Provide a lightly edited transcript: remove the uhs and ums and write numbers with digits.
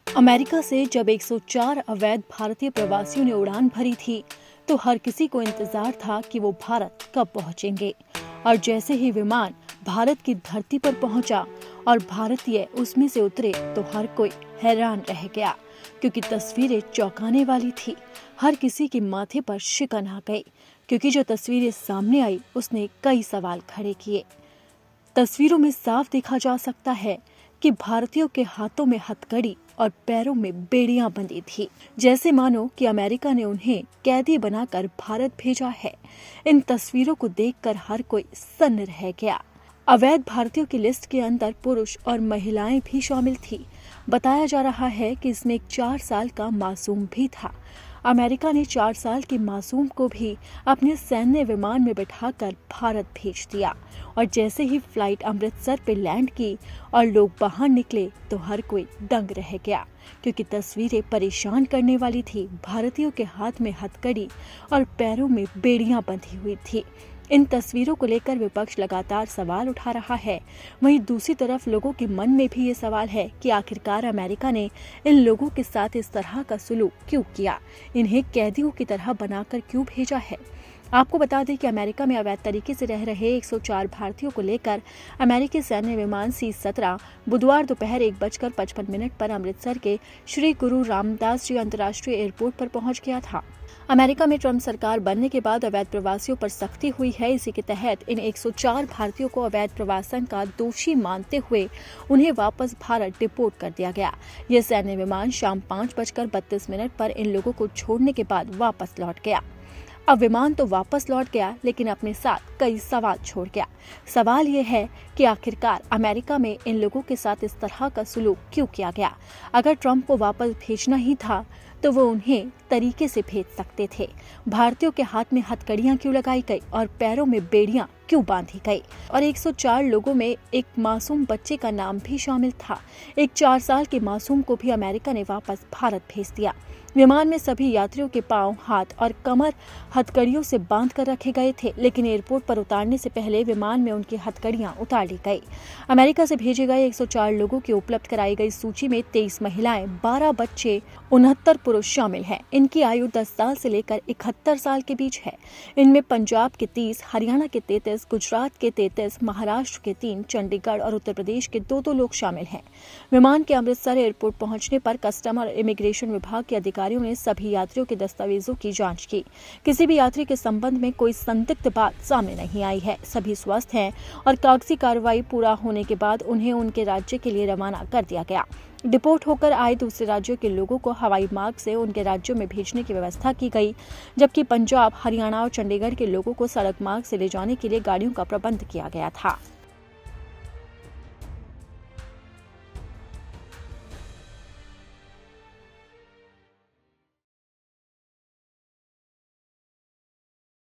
America से जब 104 अवैध भारतीय प्रवासियों ने उड़ान भरी थी तो हर किसी को इंतजार था कि वो भारत कब पहुंचेंगे। और जैसे ही विमान भारत की धरती पर पहुंचा और भारतीय उसमें से उतरे तो हर कोई हैरान रह गया, क्योंकि तस्वीरें चौंकाने वाली थी। हर किसी के माथे पर शिकन आ गई, क्योंकि जो तस्वीरें सामने आई उसने कई सवाल खड़े किए। तस्वीरों में साफ देखा जा सकता है कि भारतीयों के हाथों में हथकड़ी और पैरों में बेड़ियां बंधी थी, जैसे मानो कि अमेरिका ने उन्हें कैदी बनाकर भारत भेजा है। इन तस्वीरों को देखकर हर कोई सन्न रह गया। अवैध भारतीयों की लिस्ट के अंदर पुरुष और महिलाएं भी शामिल थी। बताया जा रहा है कि इसमें एक 4 साल का मासूम भी था। अमेरिका ने 4 साल के मासूम को भी अपने सैन्य विमान में बिठाकर भारत भेज दिया। और जैसे ही फ्लाइट अमृतसर पे लैंड की और लोग बाहर निकले तो हर कोई दंग रह गया, क्योंकि तस्वीरें परेशान करने वाली थी। भारतीयों के हाथ में हथकड़ी और पैरों में बेड़ियां बंधी हुई थी। इन तस्वीरों को लेकर विपक्ष लगातार सवाल उठा रहा है। वहीं दूसरी तरफ लोगों के मन में भी ये सवाल है कि आखिरकार अमेरिका ने इन लोगों के साथ इस तरह का सुलूक क्यों किया, इन्हें कैदियों की तरह बनाकर क्यों भेजा है। आपको बता दें कि अमेरिका में अवैध तरीके से रह रहे 104 भारतीयों को लेकर अमेरिकी सैन्य विमान C-17 बुधवार दोपहर 1:55 पर अमृतसर के श्री गुरु रामदास जी अंतर्राष्ट्रीय एयरपोर्ट पर पहुंच गया था। अमेरिका में ट्रंप सरकार बनने के बाद अवैध प्रवासियों पर सख्ती हुई है। इसी के तहत इन 104 भारतीयों को अवैध प्रवासन का दोषी मानते हुए उन्हें वापस भारत डिपोर्ट कर दिया गया। यह सैन्य विमान शाम 5:32 पर इन लोगों को छोड़ने के बाद वापस लौट गया। अब विमान तो वापस लौट गया, लेकिन अपने साथ कई सवाल छोड़ गया। सवाल ये है कि आखिरकार अमेरिका में इन लोगों के साथ इस तरह का सुलूक क्यों किया गया। अगर ट्रंप को वापस भेजना ही था तो वो उन्हें तरीके से भेज सकते थे। भारतीयों के हाथ में हथकड़ियां क्यों लगाई गई और पैरों में बेड़ियां क्यों बांधी गई। और 104 लोगों में एक मासूम बच्चे का नाम भी शामिल था। एक 4 साल के मासूम को भी अमेरिका ने वापस भारत भेज दिया। विमान में सभी यात्रियों के पांव, हाथ और कमर हथकड़ियों से बांध कर रखे गए थे, लेकिन एयरपोर्ट पर उतारने से पहले विमान में उनकी हथकड़ियां उतार ली गई। अमेरिका से भेजे गए 104 लोगों की उपलब्ध कराई गई सूची में 23 महिलाएं, 12 बच्चे, 69 पुरुष शामिल हैं। इनकी आयु 10 साल से लेकर 71 साल के बीच है। इनमें पंजाब के 30, हरियाणा के 33, गुजरात के 33, महाराष्ट्र के 3, चंडीगढ़ और उत्तर प्रदेश के 2 लोग शामिल हैं। विमान के अमृतसर एयरपोर्ट पहुंचने पर कस्टम और इमिग्रेशन विभाग के अधिकारियों ने सभी यात्रियों के दस्तावेजों की जांच की। किसी भी यात्री के संबंध में कोई संदिग्ध बात सामने नहीं आई है। सभी स्वस्थ हैं और कागजी कार्रवाई पूरा होने के बाद उन्हें उनके राज्य के लिए रवाना कर दिया गया। डिपोर्ट होकर आए दूसरे राज्यों के लोगों को हवाई मार्ग से उनके राज्यों में भेजने की व्यवस्था की गई, जबकि पंजाब, हरियाणा और चंडीगढ़ के लोगों को सड़क मार्ग से ले जाने के लिए गाड़ियों का प्रबंध किया गया था।